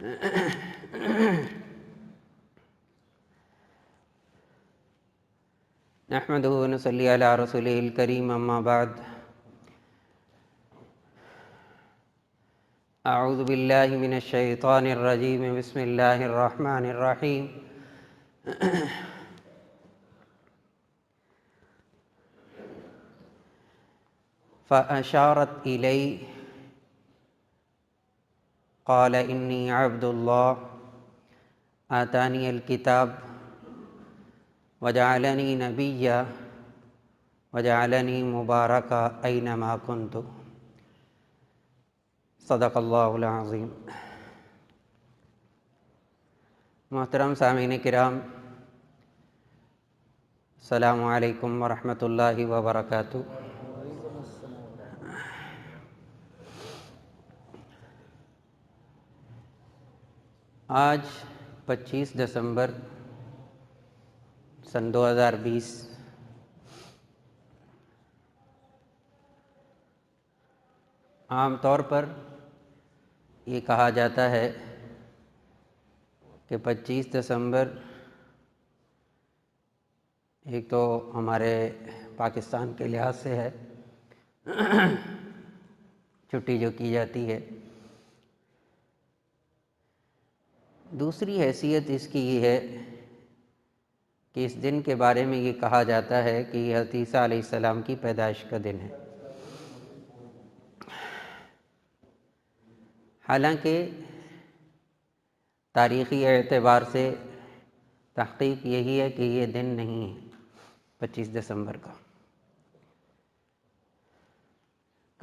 نحمده ونصلي على رسوله الكريم اما بعد اعوذ باللہ من الشیطان الرجیم بسم اللہ الرحمن الرحیم فأشارت الی قال انی عبد اللہ آتانی الکتاب وجعلنی نبیا وجعلنی مبارکا اینما کنت صدق اللہ العظیم۔ محترم سامعین کرام، السلام علیکم ورحمۃ اللہ وبرکاتہ۔ آج 25 دسمبر سن 2020 عام طور پر یہ کہا جاتا ہے کہ 25 دسمبر ایک تو ہمارے پاکستان کے لحاظ سے ہے چھٹی جو کی جاتی ہے، دوسری حیثیت اس کی یہ ہے کہ اس دن کے بارے میں یہ کہا جاتا ہے کہ یہ حضرت عیسیٰ علیہ السلام کی پیدائش کا دن ہے۔ حالانکہ تاریخی اعتبار سے تحقیق یہی ہے کہ یہ دن نہیں ہے 25 دسمبر کا،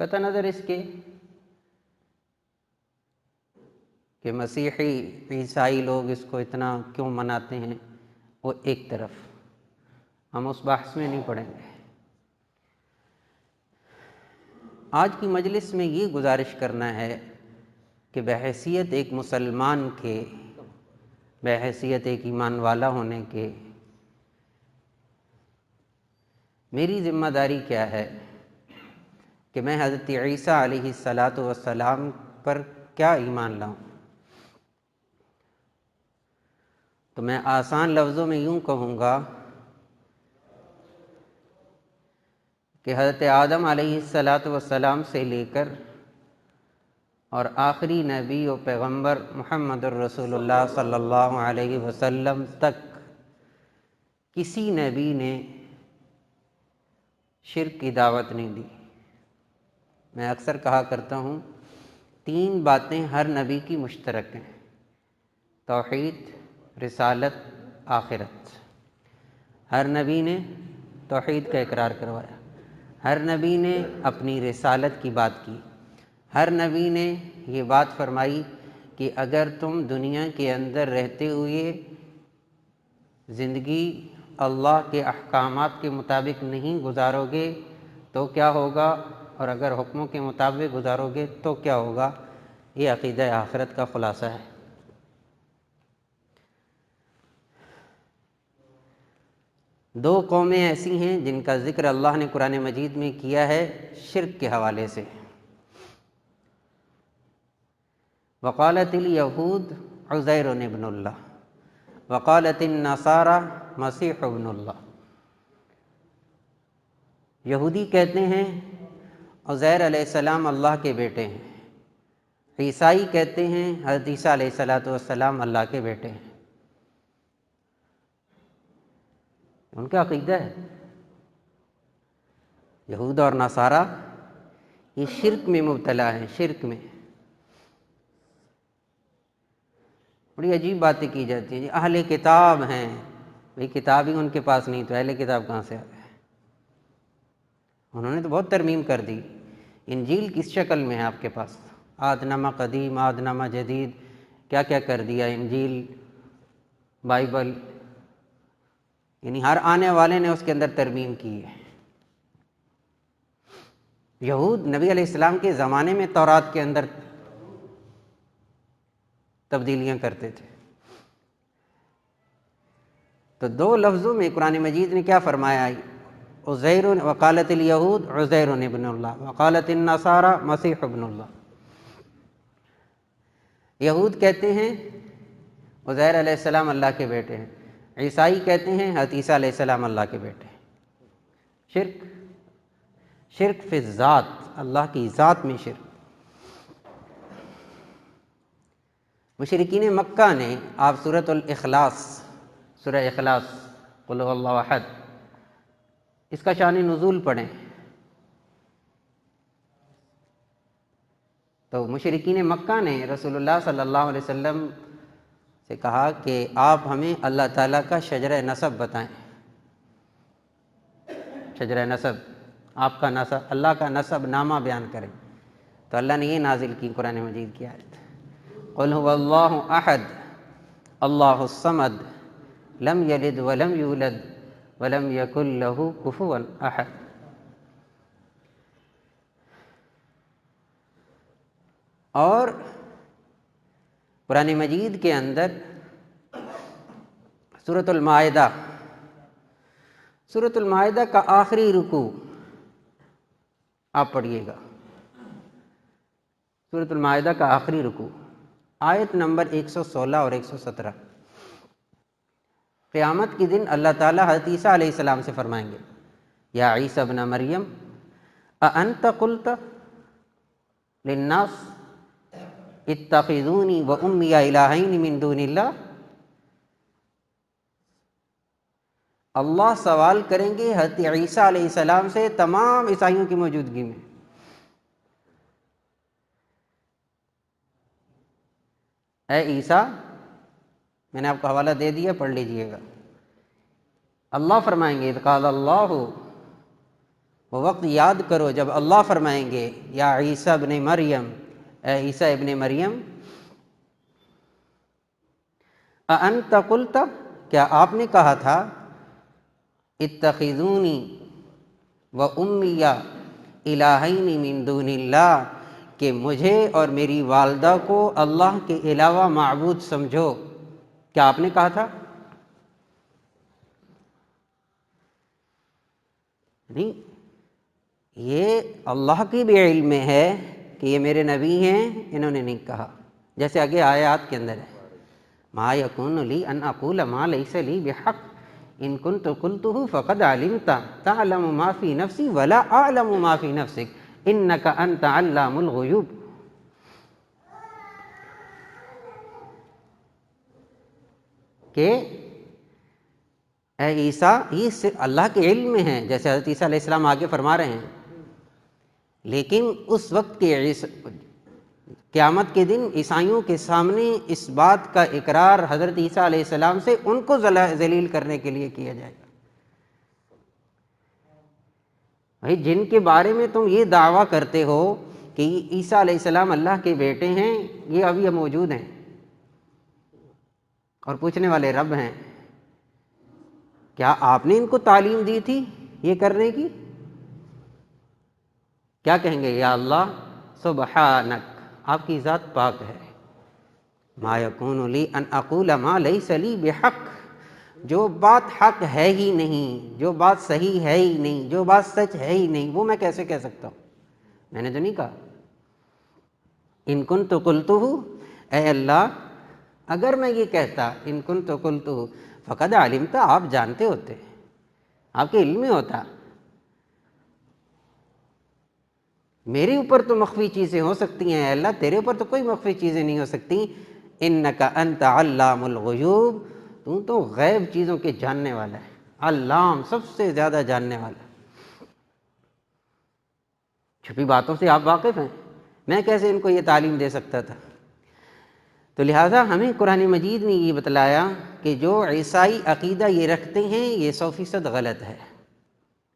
قطع نظر اس کے کہ مسیحی عیسائی لوگ اس کو اتنا کیوں مناتے ہیں، وہ ایک طرف، ہم اس بحث میں نہیں پڑیں گے۔ آج کی مجلس میں یہ گزارش کرنا ہے کہ بحیثیت ایک مسلمان کے، بحیثیت ایک ایمان والا ہونے کے، میری ذمہ داری کیا ہے کہ میں حضرت عیسیٰ علیہ السلام پر کیا ایمان لاؤں۔ تو میں آسان لفظوں میں یوں کہوں گا کہ حضرت آدم علیہ السلام سے لے کر اور آخری نبی و پیغمبر محمد الرسول اللہ صلی اللہ علیہ وسلم تک کسی نبی نے شرک کی دعوت نہیں دی۔ میں اکثر کہا کرتا ہوں 3 باتیں ہر نبی کی مشترک ہیں: توحید، رسالت، آخرت۔ ہر نبی نے توحید کا اقرار کروایا، ہر نبی نے اپنی رسالت کی بات کی، ہر نبی نے یہ بات فرمائی کہ اگر تم دنیا کے اندر رہتے ہوئے زندگی اللہ کے احکامات کے مطابق نہیں گزارو گے تو کیا ہوگا، اور اگر حکموں کے مطابق گزارو گے تو کیا ہوگا۔ یہ عقیدہ آخرت کا خلاصہ ہے۔ دو قومیں ایسی ہیں جن کا ذکر اللہ نے قرآن مجید میں کیا ہے شرک کے حوالے سے۔ وقالت الیہود عزیر ابن اللہ وقالت النصارى مسیح ابن اللہ۔ یہودی کہتے ہیں عزیر علیہ السلام اللہ کے بیٹے ہیں، عیسائی کہتے ہیں حضرت عیسیٰ علیہ السلام اللہ کے بیٹے ہیں۔ ان کا عقیدہ ہے۔ یہود اور نصارہ یہ شرک میں مبتلا ہیں، شرک میں۔ بڑی عجیب باتیں کی جاتی ہیں، اہل کتاب ہیں، بھئی کتاب ہی ان کے پاس نہیں تو اہل کتاب کہاں سے آ گئے؟ انہوں نے تو بہت ترمیم کر دی۔ انجیل کس شکل میں ہے آپ کے پاس؟ عہدنامہ قدیم، عہدنامہ جدید، کیا کیا کر دیا، انجیل، بائبل، یعنی ہر آنے والے نے اس کے اندر ترمیم کی ہے۔ یہود نبی علیہ السلام کے زمانے میں تورات کے اندر تبدیلیاں کرتے تھے۔ تو 2 لفظوں میں قرآن مجید نے کیا فرمایا؟ عزیر، وقالت الیہود عزیر ابن اللہ وقالت النصارى مسیح ابن اللہ۔ یہود کہتے ہیں عزیر علیہ السلام اللہ کے بیٹے ہیں، عیسائی کہتے ہیں حضرت عیسیٰ علیہ السلام اللہ کے بیٹے ہیں۔ شرک، شرک فی الذات، اللہ کی ذات میں شرک۔ مشرکین مکہ نے آپ سورۃ الاخلاص، سورہ اخلاص، قل هو اللہ احد، اس کا شان نزول پڑھیں تو مشرکین مکہ نے رسول اللہ صلی اللہ علیہ وسلم سے کہا کہ آپ ہمیں اللہ تعالیٰ کا شجرہ نسب بتائیں، شجرہ نسب، آپ کا نسب، اللہ کا نسب نامہ بیان کریں۔ تو اللہ نے یہ نازل کی قرآن مجید کی آیت، قل هو اللہ احد اللہ الصمد لم یلد ولم یولد ولم یکن لہ کفوا احد۔ اور قرآن مجید کے اندر سورۃ المائدہ، سورۃ المائدہ کا آخری رکوع آپ پڑھیے گا، سورۃ المائدہ کا آخری رکوع، آیت نمبر 116 اور 117۔ قیامت کے دن اللہ تعالیٰ حضرت عیسیٰ علیہ السلام سے فرمائیں گے، یا عیسیٰ ابن مریم اانت قلت للناس اتخذونی و امی الہین من دون اللہ۔ اللہ سوال کریں گے حضرت عیسیٰ علیہ السلام سے تمام عیسائیوں کی موجودگی میں، اے عیسیٰ، میں نے آپ کو حوالہ دے دیا، پڑھ لیجئے گا۔ اللہ فرمائیں گے اذ قال اللہ، وہ وقت یاد کرو جب اللہ فرمائیں گے یا عیسیٰ ابن مریم، اے عیسیٰ ابن مریم، اانت قلت، کیا آپ نے کہا تھا، اتخذونی و امی الہین من دون اللہ، کہ مجھے اور میری والدہ کو اللہ کے علاوہ معبود سمجھو، کیا آپ نے کہا تھا؟ نہیں، یہ اللہ کی بھی علم میں ہے کہ یہ میرے نبی ہیں، انہوں نے نہیں کہا۔ جیسے آگے آیات کے اندر ہے، ما یکون لی ان اقول ما لیس لی بحق ان کنت قلتہ فقد علمت تعلم ما فی نفسی ولا اعلم ما فی نفسک انک انت علام الغیوب۔ کہ اے عیسیٰ، یہ صرف اللہ کے علم میں ہے، جیسے حضرت عیسیٰ علیہ السلام آگے فرما رہے ہیں، لیکن اس وقت کے قیامت کے دن عیسائیوں کے سامنے اس بات کا اقرار حضرت عیسیٰ علیہ السلام سے ان کو ذلیل کرنے کے لیے کیا جائے گا۔ بھائی، جن کے بارے میں تم یہ دعویٰ کرتے ہو کہ عیسیٰ علیہ السلام اللہ کے بیٹے ہیں، یہ ابھی موجود ہیں اور پوچھنے والے رب ہیں، کیا آپ نے ان کو تعلیم دی تھی یہ کرنے کی؟ کیا کہیں گے؟ یا اللہ سبحانک، آپ کی ذات پاک ہے، ما یکون لی ان اقول ما لیس لی بحق، جو بات حق ہے ہی نہیں، جو بات صحیح ہے ہی نہیں، جو بات سچ ہے ہی نہیں، وہ میں کیسے کہہ سکتا ہوں؟ میں نے تو نہیں کہا۔ ان کنت قلتہ، اے اللہ اگر میں یہ کہتا، ان کنت قلتہ فقد علمت، آپ جانتے ہوتے، آپ کے علم میں ہوتا۔ میرے اوپر تو مخفی چیزیں ہو سکتی ہیں، اللہ تیرے اوپر تو کوئی مخفی چیزیں نہیں ہو سکتی۔ انک انت علام الغیوب، تو تو غیب چیزوں کے جاننے والا ہے، علام، سب سے زیادہ جاننے والا ہے۔ چھپی باتوں سے آپ واقف ہیں، میں کیسے ان کو یہ تعلیم دے سکتا تھا؟ تو لہٰذا ہمیں قرآن مجید نے یہ بتلایا کہ جو عیسائی عقیدہ یہ رکھتے ہیں یہ 100% غلط ہے۔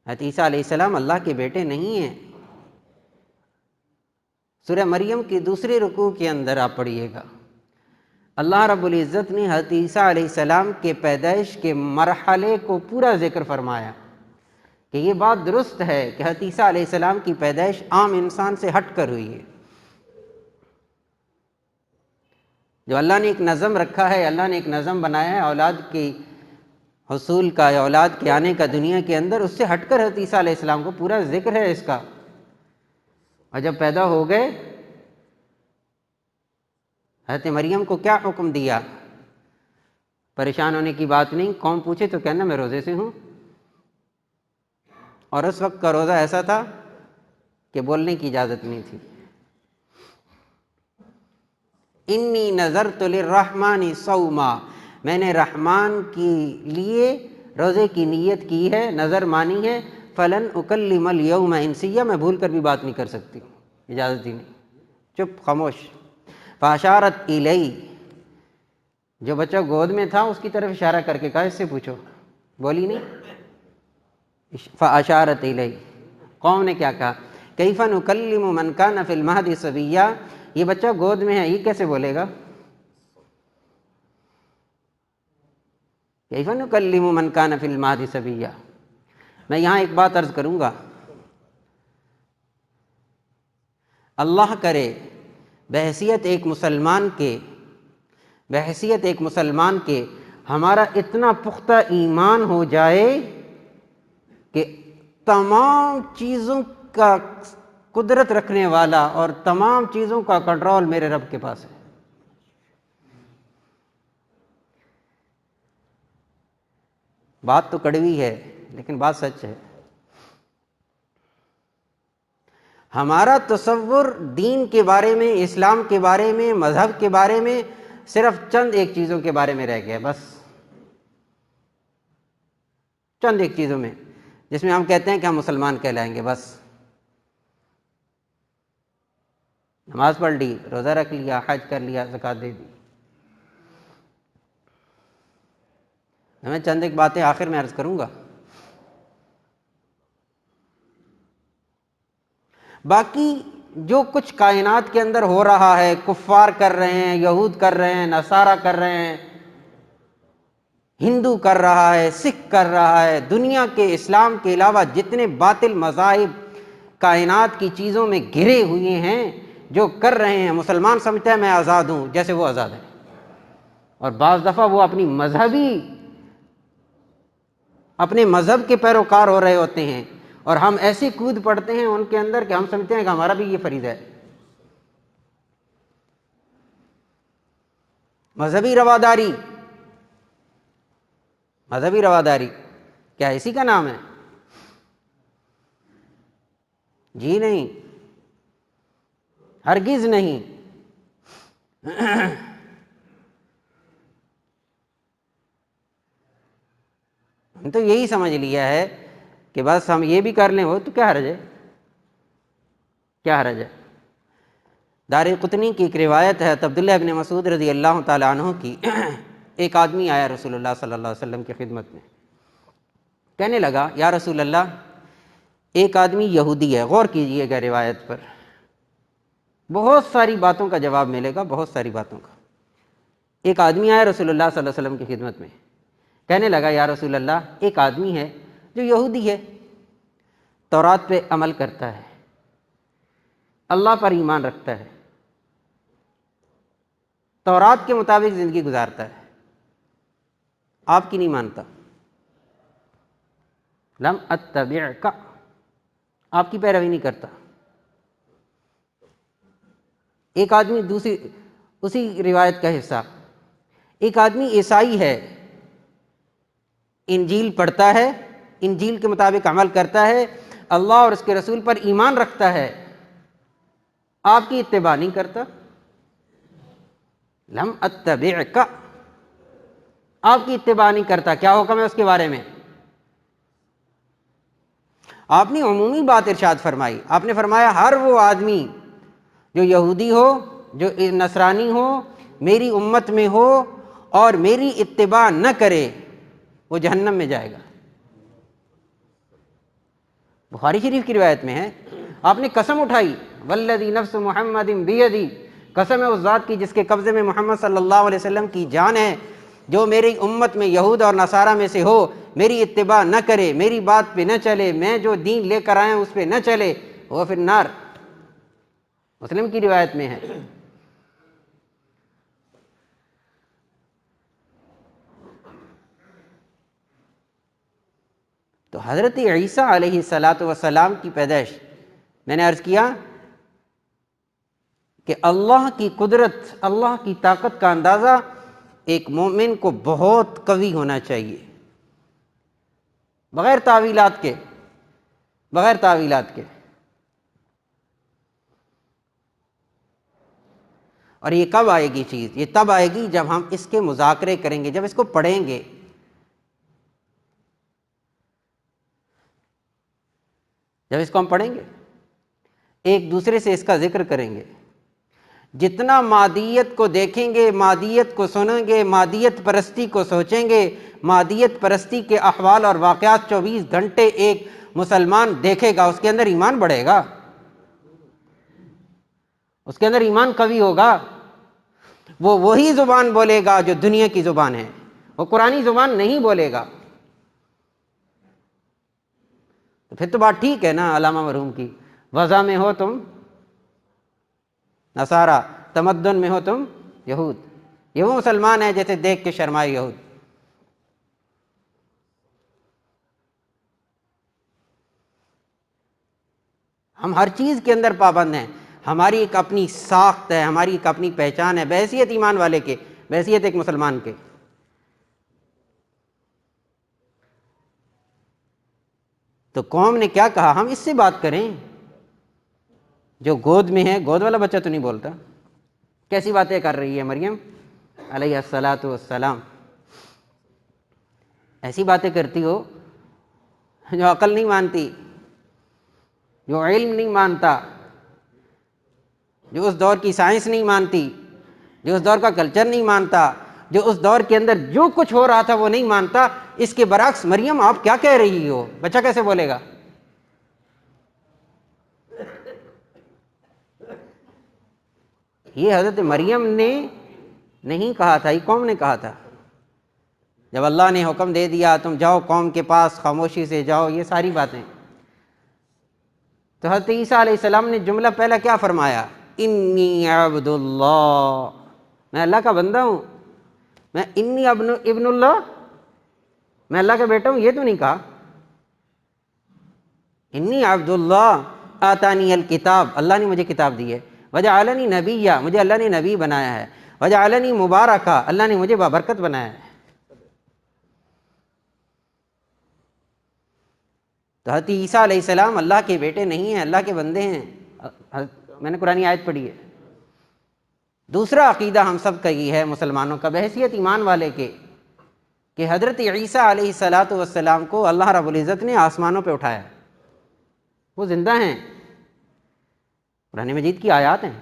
حضرت عیسیٰ علیہ السلام اللہ کے بیٹے نہیں ہیں۔ سورہ مریم کے دوسرے رکوع کے اندر آپ پڑھیے گا، اللہ رب العزت نے حضرت عیسیٰ علیہ السلام کے پیدائش کے مرحلے کو پورا ذکر فرمایا کہ یہ بات درست ہے کہ حضرت عیسیٰ علیہ السلام کی پیدائش عام انسان سے ہٹ کر ہوئی ہے۔ جو اللہ نے ایک نظم رکھا ہے، اللہ نے ایک نظم بنایا ہے اولاد کی حصول کا یا اولاد کے آنے کا دنیا کے اندر، اس سے ہٹ کر حضرت عیسیٰ علیہ السلام کو پورا ذکر ہے اس کا۔ اور جب پیدا ہو گئے، حضرت مریم کو کیا حکم دیا؟ پریشان ہونے کی بات نہیں، قوم پوچھے تو کہنا میں روزے سے ہوں، اور اس وقت کا روزہ ایسا تھا کہ بولنے کی اجازت نہیں تھی۔ انی نذرت للرحمن صوما، میں نے رحمان کے لیے روزے کی نیت کی ہے، نظر مانی ہے، فلن اکلم اليوم انسیا، میں بھول کر بھی بات نہیں کر سکتی، اجازت ہی نہیں، چپ خاموش۔ فاشارت الی، جو بچہ گود میں تھا اس کی طرف اشارہ کر کے کہا اس سے پوچھو، بولی نہیں۔ فاشارت الی، قوم نے کیا کہا؟ کیف نکلم من کان فی المہد صبیا، یہ بچہ گود میں ہے، یہ کیسے بولے گا؟ کیف نکلم من کان فی المہد صبیا۔ میں یہاں ایک بات عرض کروں گا، اللہ کرے بحیثیت ایک مسلمان کے ہمارا اتنا پختہ ایمان ہو جائے کہ تمام چیزوں کا قدرت رکھنے والا اور تمام چیزوں کا کنٹرول میرے رب کے پاس ہے۔ بات تو کڑوی ہے لیکن بات سچ ہے۔ ہمارا تصور دین کے بارے میں، اسلام کے بارے میں، مذہب کے بارے میں صرف چند ایک چیزوں کے بارے میں رہ گیا، بس چند ایک چیزوں میں، جس میں ہم کہتے ہیں کہ ہم مسلمان کہلائیں گے، بس نماز پڑھ لی، روزہ رکھ لیا، حج کر لیا، زکوٰۃ دے دی۔ میں چند ایک باتیں آخر میں عرض کروں گا، باقی جو کچھ کائنات کے اندر ہو رہا ہے، کفار کر رہے ہیں، یہود کر رہے ہیں، نصارہ کر رہے ہیں، ہندو کر رہا ہے، سکھ کر رہا ہے، دنیا کے اسلام کے علاوہ جتنے باطل مذاہب کائنات کی چیزوں میں گھرے ہوئے ہیں، جو کر رہے ہیں، مسلمان سمجھتا ہے میں آزاد ہوں جیسے وہ آزاد ہے، اور بعض دفعہ وہ اپنے مذہب کے پیروکار ہو رہے ہوتے ہیں، اور ہم ایسی کود پڑتے ہیں ان کے اندر کہ ہم سمجھتے ہیں کہ ہمارا بھی یہ فریضہ ہے۔ مذہبی رواداری کیا اسی کا نام ہے؟ جی نہیں، ہرگز نہیں۔ ہم تو یہی سمجھ لیا ہے کہ بس ہم یہ بھی کر لیں، وہ تو کیا حرج ہے، کیا حرج ہے۔ دارقطنی کی ایک روایت ہے عبداللہ ابن مسعود رضی اللہ تعالیٰ عنہ کی، ایک آدمی آیا رسول اللہ صلی اللہ علیہ وسلم کی خدمت میں، کہنے لگا یا رسول اللہ، ایک آدمی یہودی ہے، غور کیجئے گا روایت پر، بہت ساری باتوں کا جواب ملے گا، بہت ساری باتوں کا۔ ایک آدمی آیا رسول اللہ صلی اللہ علیہ وسلم کی خدمت میں، کہنے لگا یا رسول اللہ، ایک آدمی ہے جو یہودی ہے، تورات پہ عمل کرتا ہے، اللہ پر ایمان رکھتا ہے، تورات کے مطابق زندگی گزارتا ہے، آپ کی نہیں مانتا، لم اتبعک، آپ کی پیروی نہیں کرتا۔ ایک آدمی اسی روایت کا حصہ، ایک آدمی عیسائی ہے، انجیل پڑھتا ہے، انجیل کے مطابق عمل کرتا ہے، اللہ اور اس کے رسول پر ایمان رکھتا ہے، آپ کی اتباع نہیں کرتا، لم اتبعک، آپ کی اتباع نہیں کرتا، کیا حکم ہے اس کے بارے میں؟ آپ نے عمومی بات ارشاد فرمائی، آپ نے فرمایا ہر وہ آدمی جو یہودی ہو، جو نصرانی ہو، میری امت میں ہو اور میری اتباع نہ کرے، وہ جہنم میں جائے گا۔ بخاری شریف کی روایت میں ہے، آپ نے قسم اٹھائی، والذی نفس محمد بیدی، قسم ہے اس ذات کی جس کے قبضے میں محمد صلی اللہ علیہ وسلم کی جان ہے، جو میری امت میں یہود اور نصارہ میں سے ہو، میری اتباع نہ کرے، میری بات پہ نہ چلے، میں جو دین لے کر آئے اس پہ نہ چلے، وہ فی النار، مسلم کی روایت میں ہے۔ تو حضرت عیسیٰ علیہ الصلاۃ والسلام کی پیدائش، میں نے عرض کیا کہ اللہ کی قدرت، اللہ کی طاقت کا اندازہ ایک مومن کو بہت قوی ہونا چاہیے، بغیر تعویلات کے، بغیر تعویلات کے۔ اور یہ کب آئے گی چیز؟ یہ تب آئے گی جب ہم اس کے مذاکرے کریں گے، جب اس کو پڑھیں گے، جب اس کو ہم پڑھیں گے، ایک دوسرے سے اس کا ذکر کریں گے۔ جتنا مادیت کو دیکھیں گے، مادیت کو سنیں گے، مادیت پرستی کو سوچیں گے، مادیت پرستی کے احوال اور واقعات 24 گھنٹے ایک مسلمان دیکھے گا، اس کے اندر ایمان بڑھے گا، اس کے اندر ایمان قوی ہوگا، وہ وہی زبان بولے گا جو دنیا کی زبان ہے، وہ قرآنی زبان نہیں بولے گا۔ تو پھر تو بات ٹھیک ہے نا علامہ مرحوم کی، وضع میں ہو تم نصارہ، تمدن میں ہو تم یہود۔ یہ وہ مسلمان ہے جیسے دیکھ کے شرمائے یہود۔ ہم ہر چیز کے اندر پابند ہیں، ہماری ایک اپنی ساخت ہے، ہماری ایک اپنی پہچان ہے، بحیثیت ایمان والے کے، بحیثیت ایک مسلمان کے۔ تو قوم نے کیا کہا؟ ہم اس سے بات کریں جو گود میں ہے، گود والا بچہ تو نہیں بولتا۔ کیسی باتیں کر رہی ہے مریم علیہ الصلاۃ والسلام؟ ایسی باتیں کرتی ہو جو عقل نہیں مانتی، جو علم نہیں مانتا، جو اس دور کی سائنس نہیں مانتی، جو اس دور کا کلچر نہیں مانتا، جو اس دور کے اندر جو کچھ ہو رہا تھا وہ نہیں مانتا۔ اس کے برعکس مریم آپ کیا کہہ رہی ہو؟ بچہ کیسے بولے گا؟ یہ حضرت مریم نے نہیں کہا تھا، یہ قوم نے کہا تھا۔ جب اللہ نے حکم دے دیا تم جاؤ قوم کے پاس، خاموشی سے جاؤ، یہ ساری باتیں۔ تو حضرت عیسیٰ علیہ السلام نے جملہ پہلا کیا فرمایا؟ انی عبد اللہ، میں اللہ کا بندہ ہوں۔ میں انی ابن اللہ، میں اللہ کا بیٹا ہوں، یہ تو نہیں کہا۔ انی عبد اللہ آتانی الکتاب، اللہ نے مجھے کتاب دی ہے، وجعلنی نبیا، مجھے اللہ نے نبی بنایا ہے، وجعلنی مبارکا، اللہ نے مجھے بابرکت بنایا ہے۔ تو حضرت عیسیٰ علیہ السلام اللہ کے بیٹے نہیں ہیں، اللہ کے بندے ہیں۔ میں نے قرآن آیت پڑھی ہے۔ دوسرا عقیدہ ہم سب کا یہ ہے مسلمانوں کا، بحیثیت ایمان والے کے، کہ حضرت عیسیٰ علیہ الصلاۃ والسلام کو اللہ رب العزت نے آسمانوں پہ اٹھایا، وہ زندہ ہیں، قرآن مجید کی آیات ہیں۔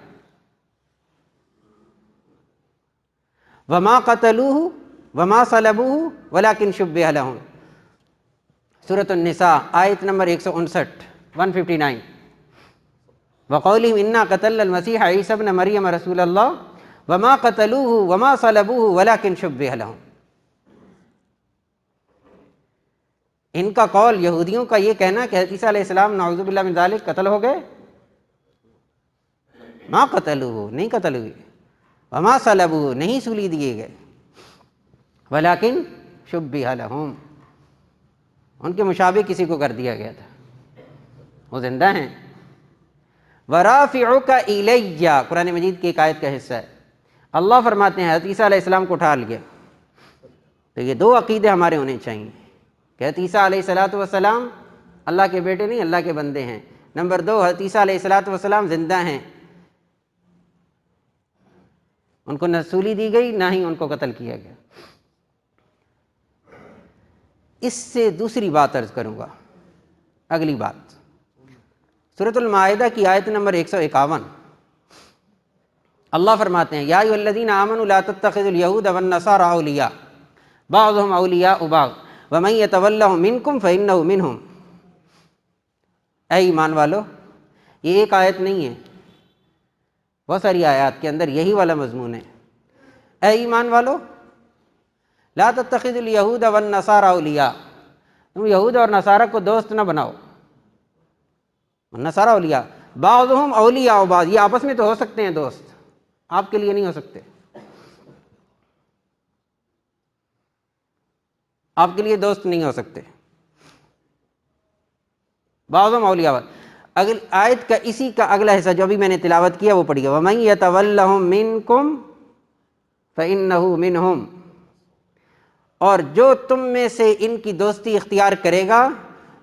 وما قتلوہ وما صلبوہ ولکن شبہ لہم، سورۃ النساء آیت نمبر 159 159۔ وقولہم انا قتلنا المسیح عیسی ابن مریم رسول اللہ وما قتلوہ وما صلبوہ ولکن شبہ لہم۔ ان کا قول، یہودیوں کا یہ کہنا کہ حضرت عیسیٰ علیہ السلام نعوذ باللہ من ذالک قتل ہو گئے، ما قتلوہ، نہیں قتل ہوئے، وما صلبوہ، نہیں سولی دیے گئے، ولکن شبہ لہم، ان کے مشابہ کسی کو کر دیا گیا تھا، وہ زندہ ہیں۔ وَرَافِعُكَ إِلَيَّ، قرآن مجید کی ایک آیت کا حصہ ہے۔ اللہ فرماتے ہیں حضرت عیسیٰ علیہ السلام کو اٹھا لیا۔ تو یہ دو عقیدے ہمارے ہونے چاہیے کہ حضرت عیسیٰ علیہ الصلاۃ والسلام اللہ کے بیٹے نہیں، اللہ کے بندے ہیں۔ نمبر دو، حضرت عیسیٰ علیہ الصلاۃ والسلام زندہ ہیں، ان کو نہ سولی دی گئی نہ ہی ان کو قتل کیا گیا۔ اس سے دوسری بات عرض کروں گا، اگلی بات سورۃ المائدہ کی آیت نمبر 151۔ اللہ فرماتے ہیں یا ایھا الذین آمنوا لا تتخذوا اليہود والنصارى اولیاء بعضهم اولیاء بعض ومن یتولھم منکم فانہ منہم۔ اے ایمان والو، یہ ایک آیت نہیں ہے، بہت ساری آیات کے اندر یہی والا مضمون ہے۔ اے ایمان والو، لا تتخذوا اليہود والنصارى اولیاء، تم یہود اور نصارہ کو دوست نہ بناؤ۔ نصارہ اولیاء، بعضهم اولیاء بعض، یہ آپس میں تو ہو سکتے ہیں دوست، آپ کے لیے نہیں ہو سکتے، آپ کے لیے دوست نہیں ہو سکتے۔ بعضهم اولیاء بعض، اگلی آیت کا اسی کا اگلا حصہ جو ابھی میں نے تلاوت کیا وہ پڑھیے، وَمَن يَتَوَلَّهُم مِّنكُمْ فَإِنَّهُ مِنْهُمْ، اور جو تم میں سے ان کی دوستی اختیار کرے گا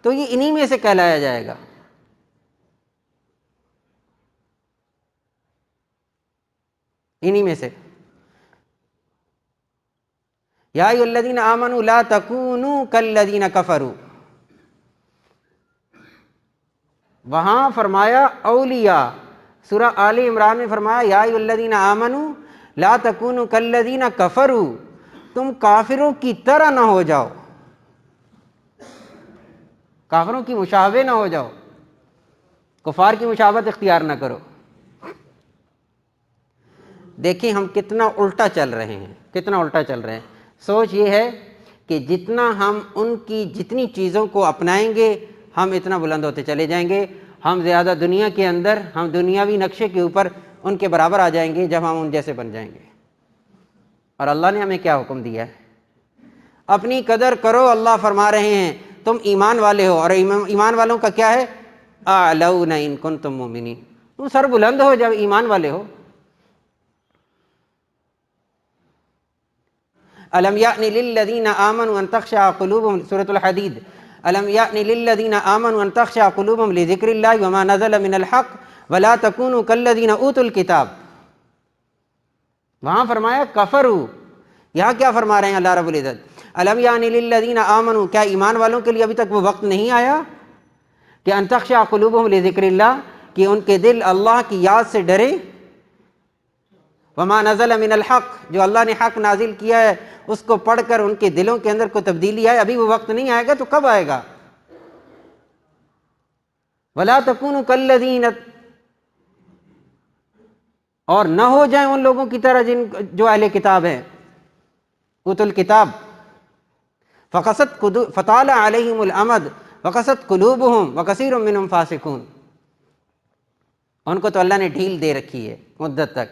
تو یہ انہی میں سے کہلایا جائے گا۔ انہی میں سے۔ یا ایھا الذین آمنوا لا تکونوا کالذین کفروا، وہاں فرمایا اولیاء، سورہ آل عمران میں فرمایا یا ایھا الذین آمنوا لا تکونوا کالذین کفروا، تم کافروں کی طرح نہ ہو جاؤ، کافروں کی مشابہ نہ ہو جاؤ، کفار کی مشابہت اختیار نہ کرو۔ دیکھیں ہم کتنا الٹا چل رہے ہیں، کتنا الٹا چل رہے ہیں۔ سوچ یہ ہے کہ جتنا ہم ان کی جتنی چیزوں کو اپنائیں گے ہم اتنا بلند ہوتے چلے جائیں گے، ہم زیادہ دنیا کے اندر، ہم دنیاوی نقشے کے اوپر ان کے برابر آ جائیں گے جب ہم ان جیسے بن جائیں گے۔ اور اللہ نے ہمیں کیا حکم دیا ہے؟ اپنی قدر کرو۔ اللہ فرما رہے ہیں تم ایمان والے ہو، اور ایمان والوں کا کیا ہے؟ اعلون ان کنتم مؤمنین، تم سر بلند ہو جب ایمان والے ہو۔ الم یأن للذین آمنوا ان تخشع قلوبهم، سورۃ الحدید، الم یأن للذین آمنوا ان تخشع قلوبهم لذکر اللہ وما نزل من الحق ولا تکونوا کالذین اوتوا الکتاب۔ وہاں فرمایا کفروا، یہاں کیا فرما رہے ہیں اللہ رب العزت؟ الم یأن للذین آمنوا، کیا ایمان والوں کے لیے ابھی تک وہ وقت نہیں آیا کہ ان تخشع قلوبهم لذکر اللہ، کہ ان کے دل اللہ کی یاد سے ڈرے، وما نزل من الحق، جو اللہ نے حق نازل کیا ہے اس کو پڑھ کر ان کے دلوں کے اندر کوئی تبدیلی آئے۔ ابھی وہ وقت نہیں آئے گا تو کب آئے گا؟ ولا تکونوا کالذین، اور نہ ہو جائیں ان لوگوں کی طرح جو اہل کتاب ہیں، اوتوا الکتاب، فطال علیہم الامد وقست قلوبہم وکثیر منہم فاسقون، ان کو تو اللہ نے ڈھیل دے رکھی ہے مدت تک،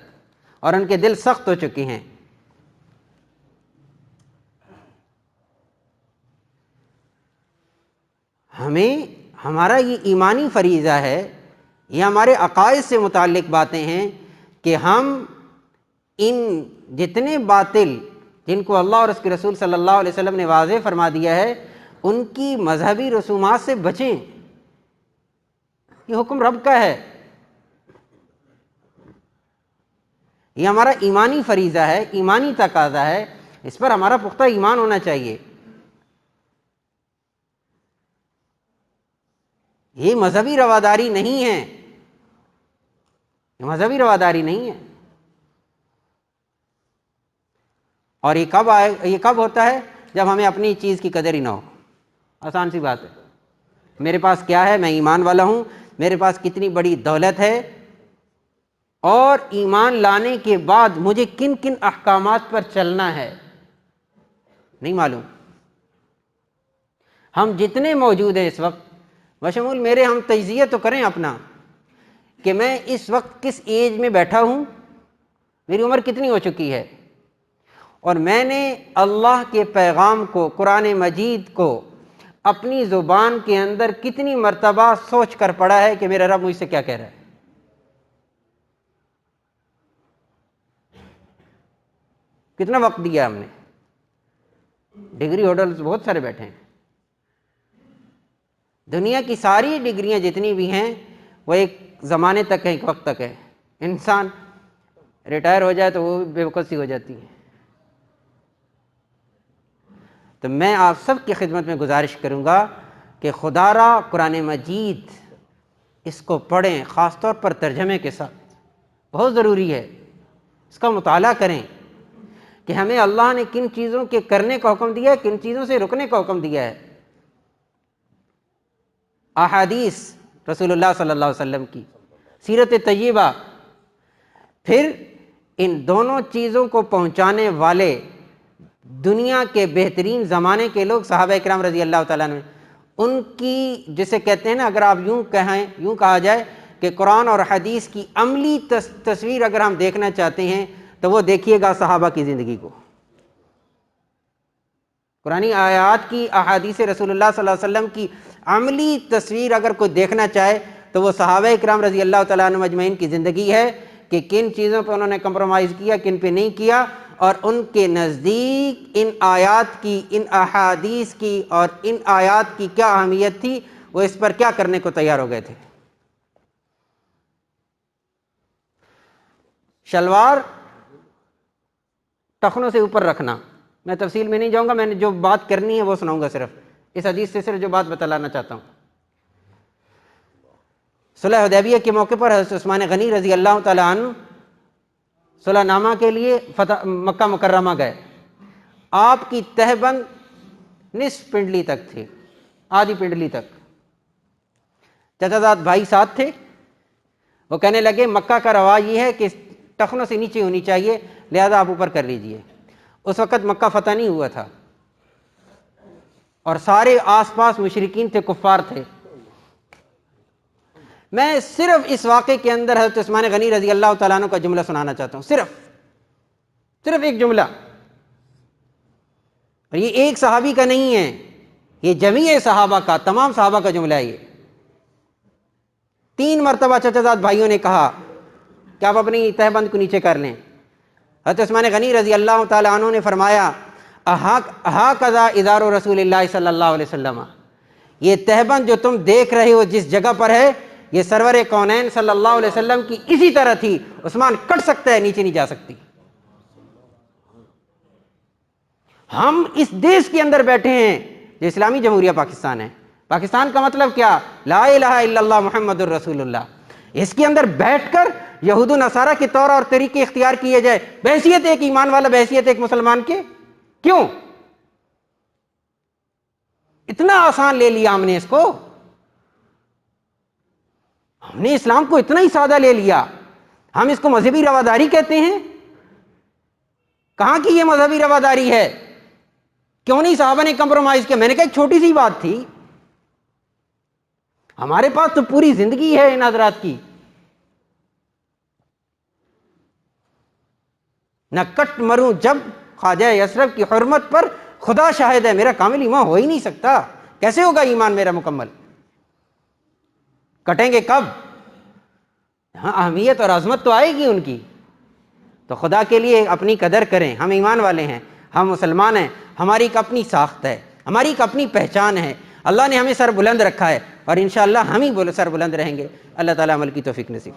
اور ان کے دل سخت ہو چکے ہیں۔ ہمیں، ہمارا یہ ایمانی فریضہ ہے، یہ ہمارے عقائد سے متعلق باتیں ہیں کہ ہم ان جتنے باطل جن کو اللہ اور اس کے رسول صلی اللہ علیہ وسلم نے واضح فرما دیا ہے ان کی مذہبی رسومات سے بچیں۔ یہ حکم رب کا ہے، یہ ہمارا ایمانی فریضہ ہے، ایمانی تقاضا ہے، اس پر ہمارا پختہ ایمان ہونا چاہیے۔ یہ مذہبی رواداری نہیں ہے، یہ مذہبی رواداری نہیں ہے۔ اور یہ کب ہوتا ہے؟ جب ہمیں اپنی چیز کی قدر ہی نہ ہو۔ آسان سی بات ہے، میرے پاس کیا ہے، میں ایمان والا ہوں، میرے پاس کتنی بڑی دولت ہے، اور ایمان لانے کے بعد مجھے کن کن احکامات پر چلنا ہے نہیں معلوم۔ ہم جتنے موجود ہیں اس وقت، بشمول میرے، ہم تجزیہ تو کریں اپنا کہ میں اس وقت کس ایج میں بیٹھا ہوں، میری عمر کتنی ہو چکی ہے، اور میں نے اللہ کے پیغام کو، قرآن مجید کو اپنی زبان کے اندر کتنی مرتبہ سوچ کر پڑھا ہے کہ میرا رب مجھ سے کیا کہہ رہا ہے۔ کتنا وقت دیا ہم نے؟ ڈگری ہولڈرز بہت سارے بیٹھے ہیں، دنیا کی ساری ڈگریاں جتنی بھی ہیں وہ ایک زمانے تک ہے، ایک وقت تک ہے۔ انسان ریٹائر ہو جائے تو وہ بے وقوفی ہو جاتی ہے۔ تو میں آپ سب کی خدمت میں گزارش کروں گا کہ خدا را قرآن مجید اس کو پڑھیں، خاص طور پر ترجمے کے ساتھ، بہت ضروری ہے، اس کا مطالعہ کریں کہ ہمیں اللہ نے کن چیزوں کے کرنے کا حکم دیا ہے، کن چیزوں سے رکنے کا حکم دیا ہے۔ احادیث رسول اللہ صلی اللہ علیہ وسلم کی، سیرت طیبہ، پھر ان دونوں چیزوں کو پہنچانے والے دنیا کے بہترین زمانے کے لوگ، صحابہ اکرام رضی اللہ تعالیٰ عنہ، ان کی جسے کہتے ہیں نا، اگر آپ یوں کہیں، یوں کہا جائے کہ قرآن اور حدیث کی عملی تصویر اگر ہم دیکھنا چاہتے ہیں تو وہ دیکھیے گا صحابہ کی زندگی کو۔ قرآنی آیات کی، احادیث رسول اللہ صلی اللہ علیہ وسلم کی عملی تصویر اگر کوئی دیکھنا چاہے تو وہ صحابہ اکرام رضی اللہ تعالیٰ عنہ اجمعین کی زندگی ہے کہ کن چیزوں پہ انہوں نے کمپرومائز کیا، کن پہ نہیں کیا، اور ان کے نزدیک ان آیات کی، ان احادیث کی اور ان آیات کی کیا اہمیت تھی، وہ اس پر کیا کرنے کو تیار ہو گئے تھے۔ شلوار ٹخنوں سے اوپر رکھنا، میں تفصیل میں نہیں جاؤں گا، میں نے جو بات کرنی ہے وہ سناؤں گا، صرف اس حدیث سے صرف جو بات بتلانا چاہتا ہوں۔ صلح حدیبیہ کے موقع پر حضرت عثمان غنی رضی اللہ تعالیٰ عنہ صلح نامہ کے لیے مکہ مکرمہ گئے۔ آپ کی تہبند نصف پنڈلی تک تھی، آدھی پنڈلی تک۔ چچا زاد بھائی ساتھ تھے، وہ کہنے لگے مکہ کا رواج یہ ہے کہ ٹخنوں سے نیچے ہونی چاہیے، لہذا آپ اوپر کر لیجئے۔ اس وقت مکہ فتح نہیں ہوا تھا اور سارے آس پاس مشرکین تھے، کفار تھے۔ میں صرف اس واقعے کے اندر حضرت عثمان غنی رضی اللہ تعالیٰ عنہ کا جملہ سنانا چاہتا ہوں، صرف ایک جملہ، اور یہ ایک صحابی کا نہیں ہے، یہ جمیع صحابہ کا، تمام صحابہ کا جملہ ہے۔ یہ 3 مرتبہ چچا زاد بھائیوں نے کہا کہ آپ اپنی تہبند کو نیچے کر لیں۔ حضرت عثمان غنی رضی اللہ تعالیٰ عنہ نے فرمایا ہاکذا ازار رسول اللہ صلی اللہ علیہ وسلم، یہ تہبند جو تم دیکھ رہے ہو جس جگہ پر ہے، یہ سرور کونین صلی اللہ علیہ وسلم کی اسی طرح تھی۔ عثمان کٹ سکتا ہے، نیچے نہیں جا سکتی۔ ہم اس دیش کے اندر بیٹھے ہیں جو اسلامی جمہوریہ پاکستان ہے۔ پاکستان کا مطلب کیا؟ لا الہ الا اللہ محمد الرسول اللہ۔ اس کے اندر بیٹھ کر یہود و نصارہ کے طور اور طریقے اختیار کیے جائے بحیثیت ایک ایمان والا، بحیثیت ایک مسلمان کے، کیوں اتنا آسان لے لیا ہم نے اس کو؟ ہم نے اسلام کو اتنا ہی سادہ لے لیا، ہم اس کو مذہبی رواداری کہتے ہیں۔ کہاں کی یہ مذہبی رواداری ہے؟ کیوں نہیں صحابہ نے کمپرومائز کیا؟ میں نے کہا ایک چھوٹی سی بات تھی، ہمارے پاس تو پوری زندگی ہے ان حضرات کی۔ نہ کٹ مروں جب خواجہ یثرب کی حرمت پر، خدا شاہد ہے میرا کامل ایمان ہو ہی نہیں سکتا۔ کیسے ہوگا ایمان میرا مکمل؟ کٹیں گے کب؟ ہاں اہمیت اور عظمت تو آئے گی ان کی۔ تو خدا کے لیے اپنی قدر کریں، ہم ایمان والے ہیں، ہم مسلمان ہیں، ہماری ایک اپنی ساخت ہے، ہماری ایک اپنی پہچان ہے۔ اللہ نے ہمیں سر بلند رکھا ہے اور انشاءاللہ ہم ہی سر بلند رہیں گے۔ اللہ تعالیٰ عمل کی توفیق نصیب۔